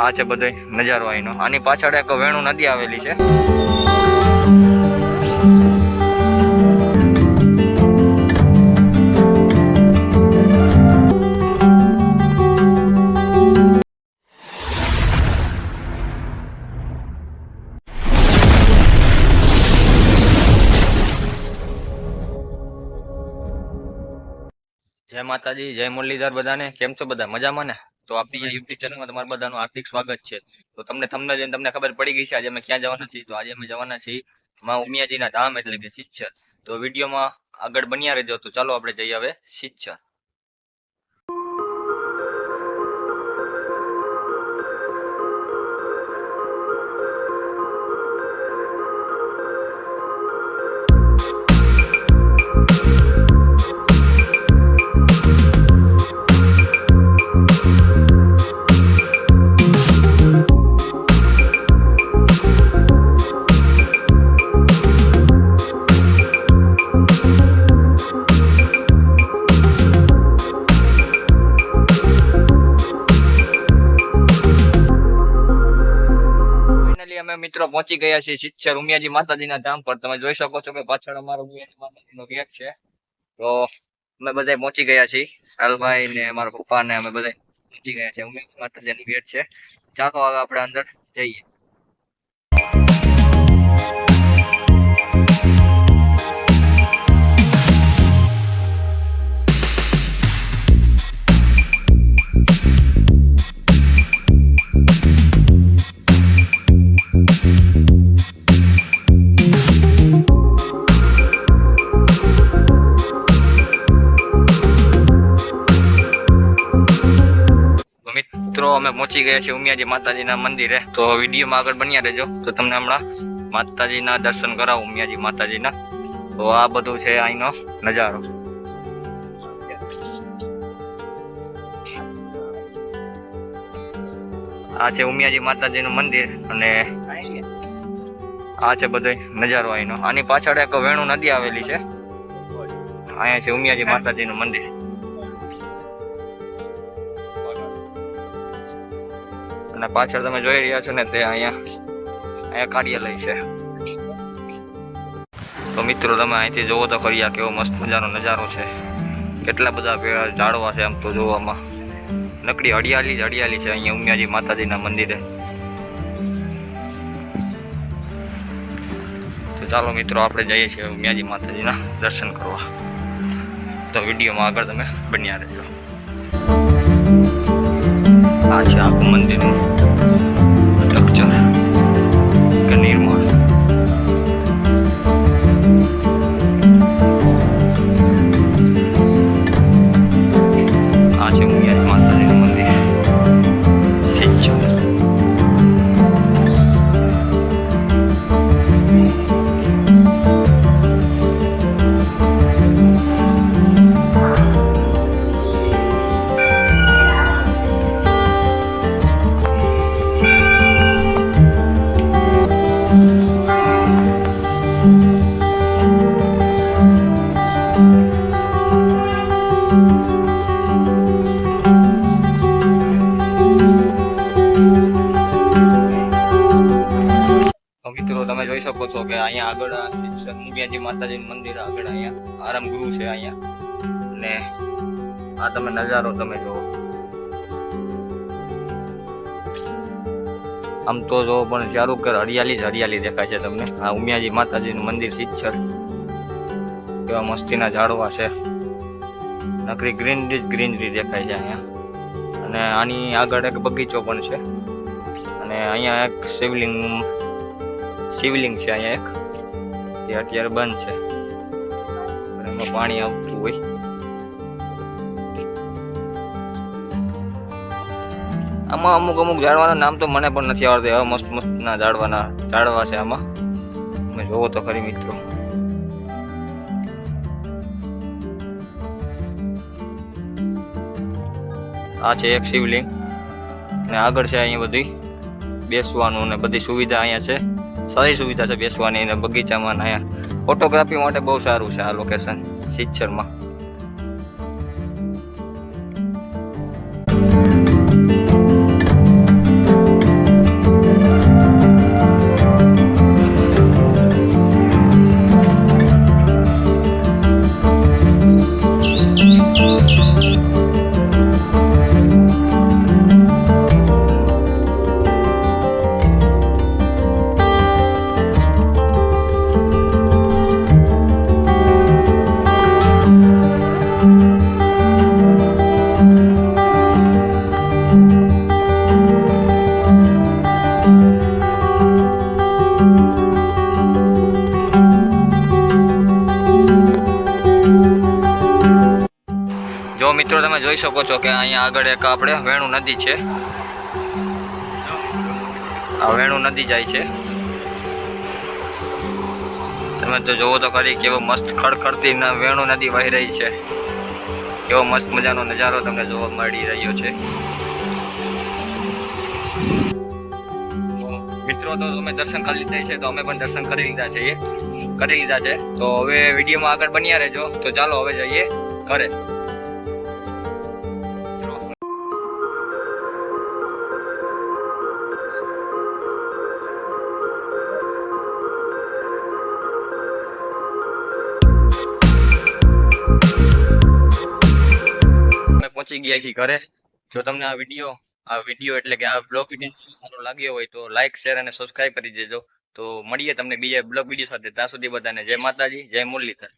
આ છે બધો નજારો અહીંનો. આની પાછળ એક વેણુ નદી આવેલી છે. જય માતાજી, જય મુરલીધર બધાને. કેમ છો બધા? મજામાં ને? તો આપણી યુટ્યુબ ચેનલમાં તમારું બધાનું હાર્દિક સ્વાગત છે. તો તમને થંબનેલ જોઈને તમને ખબર પડી ગઈ છે આજે અમે ક્યાં જવાના છીએ. તો આજે અમે જવાના છીએ માં ઉમિયાજીના ધામ એટલે કે સિદ્ધસર. તો વિડીયોમાં આગળ બન્યા રહેજો. તો ચાલો આપણે જઈએ હવે સિદ્ધસર. અમે મિત્રો પહોંચી ગયા છીએ સિદ્ધસર ઉમિયાજી માતાજીના ધામ પર. તમે જોઈ શકો છો કે પાછળ અમારો ઉમિયાજી માતાજીનો ગેટ છે. તો અમે બધા પહોંચી ગયા છીએ. હાલભાઈ ને મારા પપ્પા ને અમે બધા પહોંચી ગયા છીએ. ઉમિયાજી માતાજીનો ગેટ છે. ચાલો હવે આપણે અંદર જઈએ. મિત્રો અમે પહોંચી ગયા છીએ ઉમિયાજી માતાજીના મંદિરે. તો વિડીયોમાં આગળ બન્યા રહેજો. તો તમને હમણાં માતાજીના દર્શન કરાવું ઉમિયાજી માતાજીના. તો આ બધું છે અહીંનો નજારો. આ છે ઉમિયાજી માતાજીનું મંદિર અને આ છે બધો નજારો અહીંનો. આની પાછળ એક વેણુ નદી આવેલી છે. અહીંયા છે ઉમિયાજી માતાજીનું મંદિર. અને પાછળ તમે જોઈ રહ્યા છો ને તે અહીંયા કાર્યાલય છે. તો મિત્રો તમે અહીંથી જોવો તો ખરી આ કેવો મસ્ત મજાનો નજારો છે. કેટલા બધા ઝાડવા છે આમ તો જોવામાં. નકડી હરિયાળી જ હરિયાળી છે અહીંયા ઉમિયાજી માતાજીના મંદિરે. તો ચાલો મિત્રો આપણે જઈએ છીએ ઉમિયાજી માતાજીના દર્શન કરવા. તો વિડીયોમાં આગળ તમે બન્યા રહેજો. આ છે આખું મંદિરનું સ્ટ્રક્ચર કે નિર્માણ. આ છે ઉમિયાજી માતાજીનું મંદિર સિદ્ધસર. મિત્રો તમે જોઈ શકો છો કે અહીંયા આગળ ઉમિયાજી માતાજીનું મંદિર આગળ અહીંયા આરામ ગૃહ છે અહીંયા. અને આ તમે નજારો તમે જુઓ. આમ તો જો પણ ચારું કર હરિયાળી જ હરિયાળી દેખાય છે તમને. આ ઉમિયાજી માતાજીનું મંદિર સિદ્ધસર. કેવા મસ્તીના ઝાડવા છે. નકરી ગ્રીનરી દેખાય છે અહીંયા. અને આની આગળ એક બગીચો પણ છે. અને અહીંયા એક શિવલિંગ છે અહીંયા એક. તે અત્યારે બંધ છે. એમાં પાણી આવતું હોય. આમાં અમુક ઝાડવાના નામ તો મને પણ નથી આવડતું. એવા મસ્ત ના ઝાડવા છે આમાં. તમે જોવો તો ખરી મિત્રો. આ છે એક શિવલિંગ. અને આગળ છે અહીંયા બધી બેસવાનું અને બધી સુવિધા અહીંયા છે. સારી સુવિધા છે બેસવાની. અને બગીચામાં અહીંયા ફોટોગ્રાફી માટે બહુ સારું છે આ લોકેશન સિદ્ધસરમાં. જો મિત્રો તમે જોઈ શકો છો કે અહીંયા આગળ એક આપણે વેણુ નદી છે. આ વેણુ નદી જાય છે. તમે તો જોવો તો ખરી કેવો મસ્ત ખડખડતી વેણુ નદી વહી રહી છે. કેવો મસ્ત મજાનો નજારો તમને જોવા મળી રહ્યો છે. મિત્રો તો તમે દર્શન કરી લીધા છે, તો અમે પણ દર્શન કરી લીધા છે. તો હવે વિડીયોમાં આગળ બન્યા રહેજો. તો ચાલો હવે જઈએ ઘરે. પહોંચી ગયા છીએ ઘરે. જો તમને આ વિડીયો એટલે કે આ બ્લોગ વિડીયો સારો લાગ્યો હોય તો લાઈક, શેર અને સબસ્ક્રાઇબ કરી દેજો. તો મળીએ તમને બીજા બ્લોગ વિડીયો સાથે. ત્યાં સુધી બધાને જય માતાજી, જય મુરલીધર.